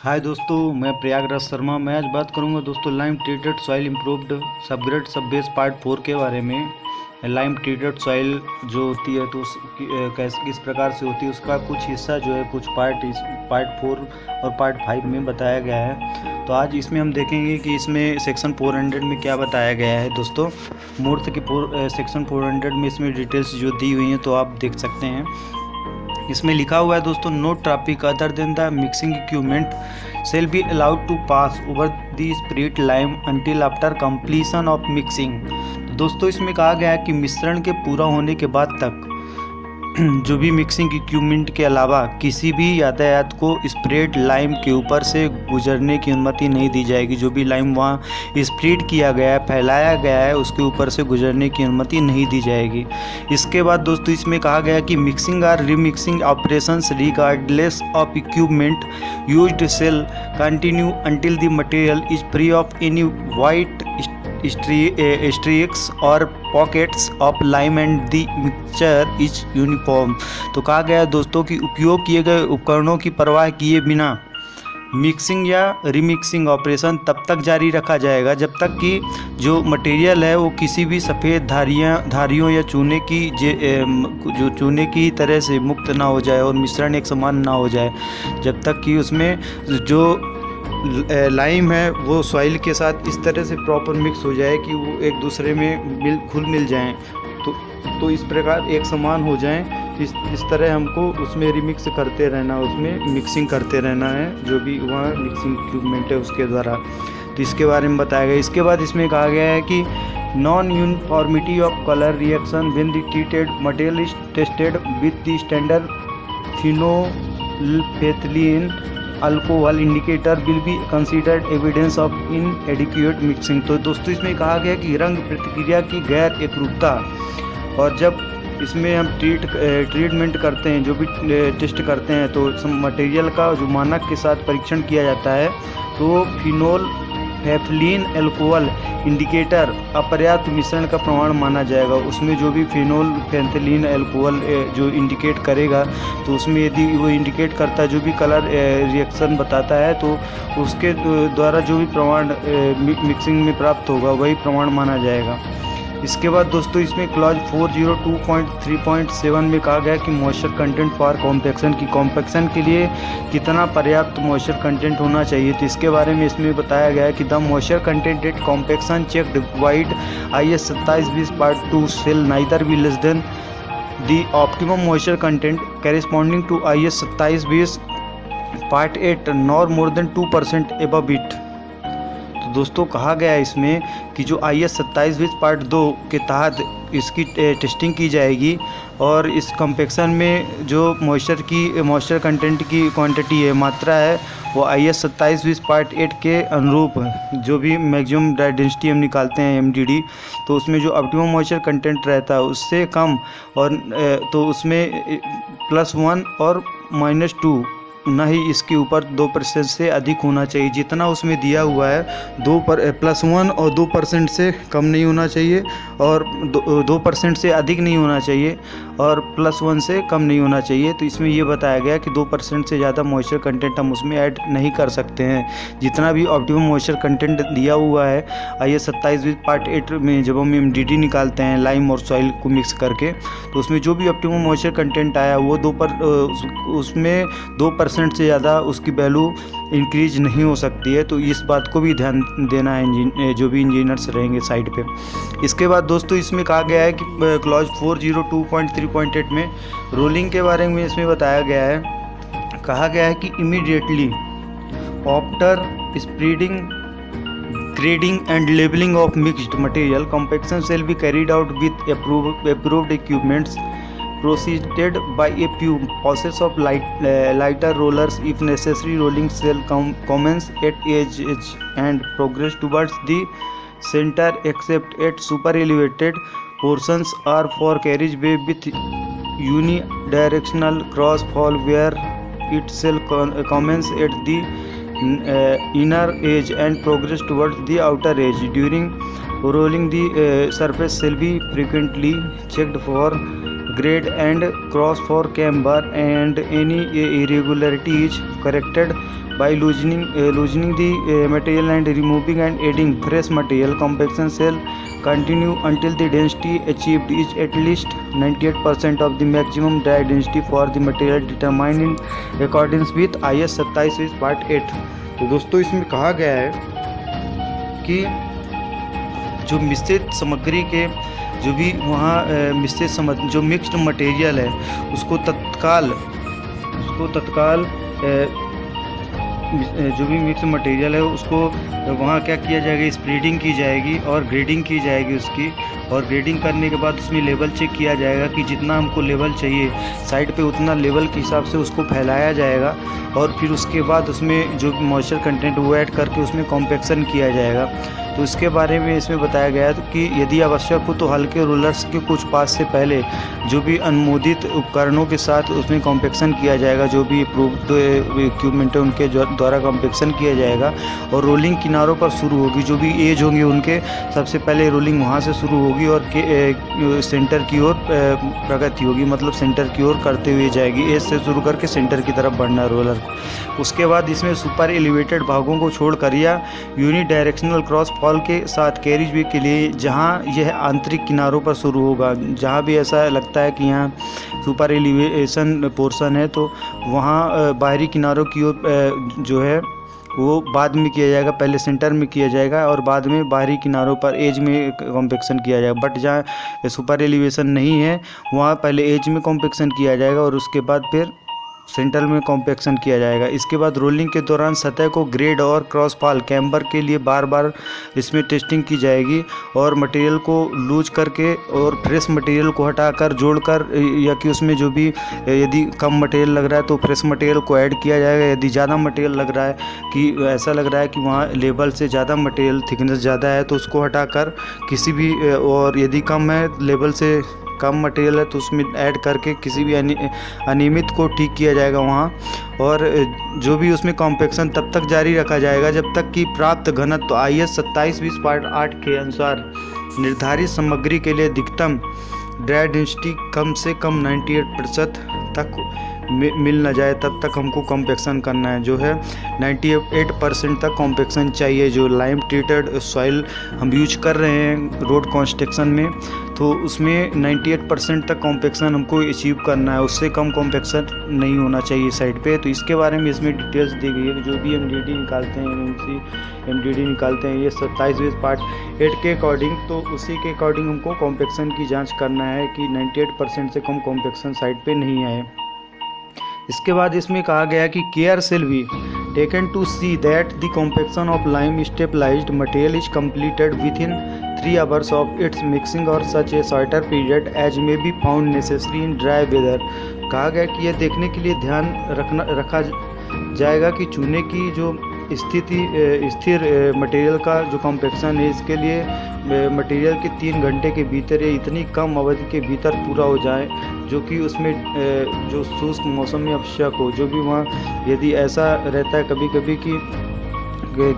हाय दोस्तों, मैं प्रयागराज शर्मा। मैं आज बात करूंगा दोस्तों lime treated soil improved subgrade सब बेस पार्ट 4 के बारे में। लाइम ट्रीटेड सॉइल जो होती है तो कैसे किस प्रकार से होती है, उसका कुछ हिस्सा जो है कुछ पार्ट 4 और पार्ट 5 में बताया गया है। तो आज इसमें हम देखेंगे कि इसमें सेक्शन 400 में क्या बताया गया है। दोस्तों मूर्त के सेक्शन 400 में इसमें डिटेल्स जो दी हुई हैं तो आप देख सकते हैं। इसमें लिखा हुआ है दोस्तों, no traffic other than the mixing equipment shall be allowed to pass over the spread lime until after completion of mixing. तो दोस्तों इसमें कहा गया है कि मिश्रण के पूरा होने के बाद तक जो भी मिक्सिंग इक्विपमेंट के अलावा किसी भी यातायात को स्प्रेड लाइम के ऊपर से गुजरने की अनुमति नहीं दी जाएगी। जो भी लाइम वहाँ स्प्रेड किया गया है, फैलाया गया है, उसके ऊपर से गुजरने की अनुमति नहीं दी जाएगी। इसके बाद दोस्तों इसमें कहा गया कि मिक्सिंग और remixing operations regardless of equipment used shall continue until the material is free of any white streaks और pockets of lime and the mixture is uniform. तो कहा गया है दोस्तों कि उपयोग किए गए उपकरणों की परवाह किए बिना मिक्सिंग या रिमिक्सिंग ऑपरेशन तब तक जारी रखा जाएगा जब तक कि जो मटेरियल है वो किसी भी सफ़ेद धारियों या चूने की तरह से मुक्त ना हो जाए और मिश्रण एक समान ना हो जाए, जब तक कि उसमें जो लाइम है वो सॉइल के साथ इस तरह से प्रॉपर मिक्स हो जाए कि वो एक दूसरे में घुल मिल जाएं। तो इस प्रकार एक समान हो जाएं। इस तरह हमको उसमें रिमिक्स करते रहना, उसमें मिक्सिंग करते रहना है जो भी वहाँ मिक्सिंग इक्विपमेंट है उसके द्वारा। तो इसके बारे में बताया गया। इसके बाद इसमें कहा गया है कि non uniformity of colour reaction when the treated material is tested with the standard phenolphthalein alcohol indicator will be considered evidence of inadequate mixing. तो दोस्तों इसमें कहा गया कि रंग प्रतिक्रिया की गैर एकरूपता, और जब इसमें हम ट्रीटमेंट करते हैं, जो भी टेस्ट करते हैं, तो मटेरियल का जो मानक के साथ परीक्षण किया जाता है तो फिनोल फैफलिन अल्कोहल इंडिकेटर अपर्याप्त मिश्रण का प्रमाण माना जाएगा। उसमें जो भी फिनोल फैफलिन अल्कोहल जो इंडिकेट करेगा तो उसमें यदि वो इंडिकेट करता है जो भी कलर रिएक्शन बताता है तो उसके द्वारा जो भी प्रमाण मिक्सिंग में प्राप्त होगा वही प्रमाण माना जाएगा। इसके बाद दोस्तों इसमें क्लॉज 402.3.7 में कहा गया कि मॉइस्चर कंटेंट फॉर कॉम्पैक्शन की कॉम्पैक्शन के लिए कितना पर्याप्त मॉइस्चर कंटेंट होना चाहिए। तो इसके बारे में इसमें बताया गया है कि the moisture content at compaction checked vide IS 2720 part 2 shall neither be less than the optimum moisture content corresponding to IS 2720 part 8 nor more than 2% above it. तो दोस्तों कहा गया है इसमें कि जो IS 2720 पार्ट 2 के तहत इसकी टेस्टिंग की जाएगी और इस कॉम्पैक्शन में जो मॉइस्चर कंटेंट की क्वांटिटी है, मात्रा है, वो IS 2720 पार्ट 8 के अनुरूप जो भी मैक्सिमम ड्राई डेंसिटी हम निकालते हैं MDD, तो उसमें जो ऑप्टिमम मॉइस्चर कंटेंट रहता है उससे कम, और तो उसमें +1 और -2 ना ही इसके ऊपर 2% से अधिक होना चाहिए। जितना उसमें दिया हुआ है +1 और 2% से कम नहीं होना चाहिए, और 2% से अधिक नहीं होना चाहिए, और +1 से कम नहीं होना चाहिए। तो इसमें ये बताया गया कि 2% से ज़्यादा मॉइस्चर कंटेंट हम उसमें ऐड नहीं कर सकते हैं। जितना भी ऑप्टिमम मॉइस्चर कंटेंट दिया हुआ है IS 2720 पार्ट 8 में जब हम MDD निकालते हैं लाइम और सॉइल को मिक्स करके, तो उसमें जो भी ऑप्टिमम मॉइस्चर कंटेंट आया वो उसमें 2% से ज़्यादा उसकी वैल्यू इंक्रीज नहीं हो सकती है। तो इस बात को भी ध्यान देना है जो भी इंजीनियर्स रहेंगे साइड पे। इसके बाद दोस्तों इसमें कहा गया है कि क्लॉज 402.3.8 में रोलिंग के बारे में इसमें बताया गया है। कहा गया है कि immediately after spreading grading and labelling of mixed material compaction shall be carried out with approved equipments proceeded by a few passes of lighter rollers if necessary. Rolling shall commence at edge and progress towards the center except at super elevated portions are for carriageway with unidirectional cross fall where it shall commence at the inner edge and progress towards the outer edge. During rolling the surface shall be frequently checked for grade and cross for camber, and any irregularity is corrected by loosening the material and removing and adding fresh material. Compaction shall continue until the density achieved is at least 98% of the maximum dry density for the material determined in accordance with IS 27 part 8। तो दोस्तों इसमें कहा गया है कि जो मिश्रित सामग्री के जो भी वहाँ जो मिक्स्ड मटेरियल है उसको तत्काल जो भी मिक्स मटेरियल है उसको वहाँ क्या किया जाएगा, स्प्रेडिंग की जाएगी और ग्रेडिंग की जाएगी उसकी। और ग्रेडिंग करने के बाद उसमें लेवल चेक किया जाएगा कि जितना हमको लेवल चाहिए साइड पे उतना लेवल के हिसाब से उसको फैलाया जाएगा। और फिर उसके बाद उसमें जो मॉइस्चर कंटेंट वो ऐड करके उसमें कॉम्पैक्शन किया जाएगा। तो इसके बारे में इसमें बताया गया है कि यदि आवश्यक हो तो हल्के रोलर्स के कुछ पास से पहले जो भी अनुमोदित उपकरणों के साथ उसमें कॉम्पैक्शन किया जाएगा, जो भी अप्रूव्ड इक्विपमेंट है उनके द्वारा कॉम्पैक्शन किया जाएगा। और रोलिंग किनारों पर शुरू होगी, जो भी एज होंगे उनके सबसे पहले रोलिंग वहाँ से शुरू होगी और सेंटर की ओर प्रगति होगी, मतलब सेंटर की ओर करते हुए जाएगी। एज से शुरू करके सेंटर की तरफ बढ़ना रोलर। उसके बाद इसमें सुपर एलिवेटेड भागों को छोड़कर या यूनि डायरेक्शनल क्रॉस फॉल के साथ कैरिज वे के लिए जहां यह आंतरिक किनारों पर शुरू होगा, जहां भी ऐसा लगता है कि यहाँ सुपर एलिवेशन पोर्शन है तो वहां बाहरी किनारों की ओर जो है वो बाद में किया जाएगा, पहले सेंटर में किया जाएगा और बाद में बाहरी किनारों पर एज में कॉम्पैक्शन किया जाएगा। बट जहाँ सुपर एलिवेशन नहीं है वहाँ पहले एज में कॉम्पैक्शन किया जाएगा और उसके बाद फिर सेंटर में कॉम्पैक्शन किया जाएगा। इसके बाद रोलिंग के दौरान सतह को ग्रेड और क्रॉस फॉल कैम्बर के लिए बार बार इसमें टेस्टिंग की जाएगी और मटेरियल को लूज करके और फ्रेश मटेरियल को हटाकर जोड़कर, या कि उसमें जो भी यदि कम मटेरियल लग रहा है तो फ्रेश मटेरियल को ऐड किया जाएगा। यदि ज़्यादा मटेरियल लग रहा है कि ऐसा लग रहा है कि वहाँ लेवल से ज़्यादा मटेरियल थिकनेस ज़्यादा है तो उसको हटाकर किसी भी, और यदि कम है लेवल से कम मटेरियल है तो उसमें ऐड करके किसी भी अनियमित को ठीक किया जाएगा वहाँ। और जो भी उसमें कॉम्पैक्शन तब तक जारी रखा जाएगा जब तक कि प्राप्त घनत्व IS 27 पार्ट 8 के अनुसार निर्धारित सामग्री के लिए अधिकतम ड्राई डेंसिटी कम से कम 98% तक मिल न जाए, तब तक हमको कॉम्पैक्शन करना है। जो है 98% तक कॉम्पैक्शन चाहिए। जो लाइम ट्रीटेड सॉइल हम यूज कर रहे हैं रोड कंस्ट्रक्शन में तो उसमें 98% तक कॉम्पैक्शन हमको अचीव करना है, उससे कम कॉम्पैक्शन नहीं होना चाहिए साइड पे। तो इसके बारे में इसमें डिटेल्स दी गई है कि जो भी MDD निकालते हैं, MDD निकालते हैं ये 27 पार्ट 8 के अकॉर्डिंग, तो उसी के अकॉर्डिंग हमको कॉम्पैक्शन की जांच करना है कि 98% से कम कॉम्पैक्शन साइड पे नहीं आए। इसके बाद इसमें कहा गया कि care shall be taken to see that the compaction of lime stabilised material is completed within 3 hours of its mixing और such a shorter period as may be found necessary in dry weather. कहा गया कि यह देखने के लिए ध्यान रखा जाएगा कि चूने की जो स्थिर मटेरियल का जो कॉम्पैक्शन है इसके लिए मटेरियल के 3 घंटे के भीतर या इतनी कम अवधि के भीतर पूरा हो जाए जो कि उसमें जो शुष्क मौसम में आवश्यक हो। जो भी वहाँ यदि ऐसा रहता है कभी कभी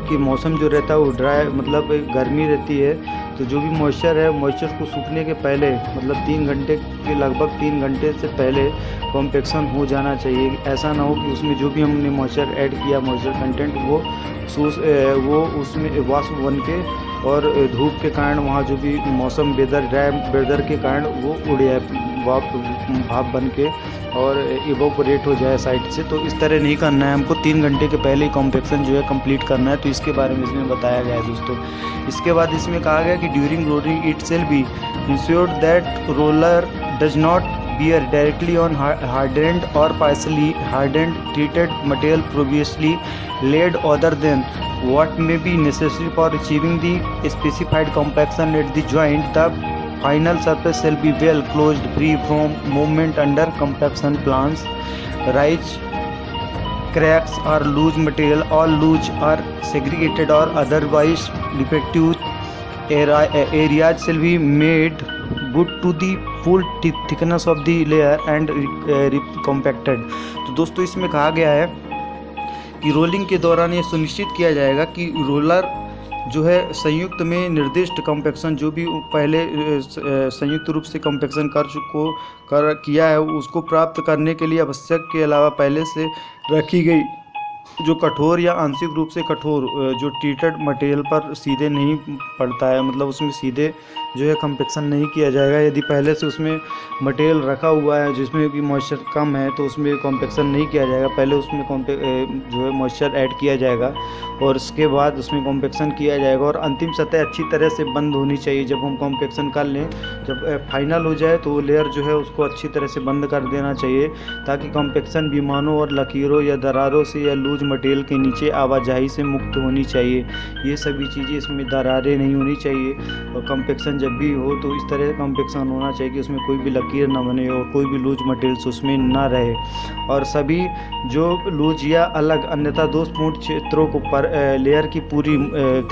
कि मौसम जो रहता है वो ड्राई मतलब गर्मी रहती है तो जो भी मॉइस्चर है मॉइस्चर को सूखने के पहले मतलब 3 घंटे के लगभग 3 घंटे से पहले कॉम्पैक्शन हो जाना चाहिए। ऐसा ना हो कि उसमें जो भी हमने मॉइस्चर ऐड किया मॉइस्चर कंटेंट वो उसमें वाष्प बन के और धूप के कारण वहाँ जो भी मौसम ड्राई वेदर के कारण वो उड़ जाए भाप बन के और इवोपोरेट हो जाए साइड से। तो इस तरह नहीं करना है, हमको 3 घंटे के पहले ही कॉम्पैक्शन जो है कंप्लीट करना है। तो इसके बारे में इसमें बताया गया है दोस्तों। इसके बाद इसमें कहा गया कि during rolling it shall be ensured that roller does not bear directly on hardened or partially hardened treated material previously laid other than what may be necessary for achieving the specified compaction at the joint. The final surface shall be well closed, free from movement under compaction plans, rise, cracks or loose material. All loose or segregated or otherwise defective areas shall be made good to the full thickness of the layer and compacted. तो दोस्तों इसमें कहा गया है कि rolling के दौरान ये सुनिश्चित किया जाएगा कि रोलर जो है संयुक्त में निर्दिष्ट कॉम्पैक्शन जो भी पहले संयुक्त रूप से कॉम्पैक्शन किया है उसको प्राप्त करने के लिए आवश्यक के अलावा पहले से रखी गई जो कठोर या आंशिक रूप से कठोर जो ट्रीटेड मटेरियल पर सीधे नहीं पड़ता है, मतलब उसमें सीधे जो है कॉम्पेक्शन नहीं किया जाएगा। यदि पहले से उसमें मटेरियल रखा हुआ है जिसमें कि मॉइस्चर कम है तो उसमें कॉम्पेक्शन नहीं किया जाएगा, पहले उसमें जो है मॉइस्चर ऐड किया जाएगा और उसके बाद उसमें कॉम्पेक्शन किया जाएगा। और अंतिम सतह अच्छी तरह से बंद होनी चाहिए। जब हम कॉम्पेक्शन कर लें, जब फाइनल हो जाए तो वो लेयर जो है उसको अच्छी तरह से बंद कर देना चाहिए ताकि कॉम्पेक्शन विमानों और लकीरों या दरारों से या लूज मटेरियल के नीचे आवाजाही से मुक्त होनी चाहिए। ये सभी चीज़ें, इसमें दरारें नहीं होनी चाहिए। और कॉम्पेक्शन जब भी हो तो इस तरह कॉम्पेक्शन होना चाहिए कि उसमें कोई भी लकीर ना बने और कोई भी लूज मटेरियल्स उसमें ना रहे। और सभी जो लूज या अलग अन्यथा दोषपूर्ण क्षेत्रों को पर लेयर की पूरी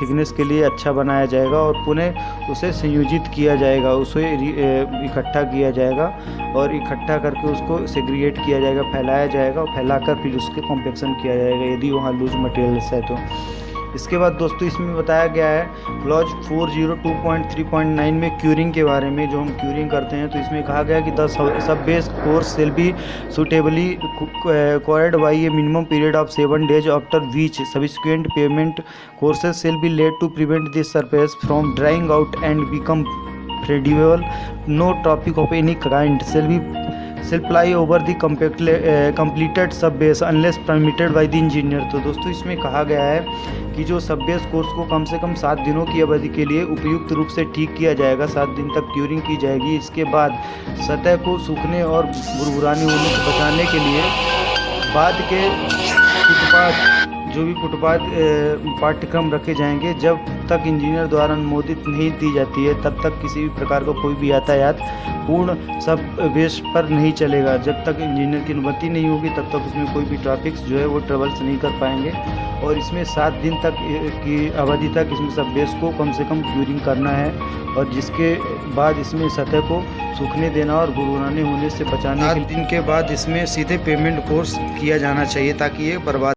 थिकनेस के लिए अच्छा बनाया जाएगा और पुनः उसे संयोजित किया जाएगा, उसे इकट्ठा किया जाएगा और इकट्ठा करके उसको सेग्रीगेट किया जाएगा, फैलाया जाएगा और फैलाकर फिर उसके कॉम्पेक्शन किया जाएगा यदि वहाँ लूज मटेरियल्स है तो। इसके बाद दोस्तों इसमें बताया गया है क्लॉज 402.3.9 में क्यूरिंग के बारे में। जो हम क्यूरिंग करते हैं तो इसमें कहा गया कि the sub base course shall be suitably cured by a minimum period of 7 days after which subsequent pavement courses shall be laid to prevent this surface from drying out and become friable. No traffic of any kind shall ply over the completed sub base unless permitted by the engineer. तो दोस्तों इसमें कहा गया है कि जो सब base course को कम से कम 7 दिनों की अवधि के लिए उपयुक्त रूप से ठीक किया जाएगा, 7 दिन तक क्यूरिंग की जाएगी। इसके बाद सतह को सूखने और भुरभुराने होने से बचाने के लिए बाद के फुटपाथ पाठ्यक्रम रखे जाएंगे। जब तक इंजीनियर द्वारा अनुमोदित नहीं दी जाती है तब तक किसी भी प्रकार का कोई भी यातायात पूर्ण सब बेस पर नहीं चलेगा। जब तक इंजीनियर की अनुमति नहीं होगी तब तक उसमें कोई भी ट्रैफिक जो है वो ट्रेवल्स नहीं कर पाएंगे। और इसमें 7 दिन तक की अवधि तक इसमें सब बेस को कम से कम क्यूरिंग करना है और जिसके बाद इसमें सतह को सूखने देना और भुरभुराने होने से बचाने के दिन के बाद इसमें सीधे पेमेंट कोर्स किया जाना चाहिए ताकि ये बर्बाद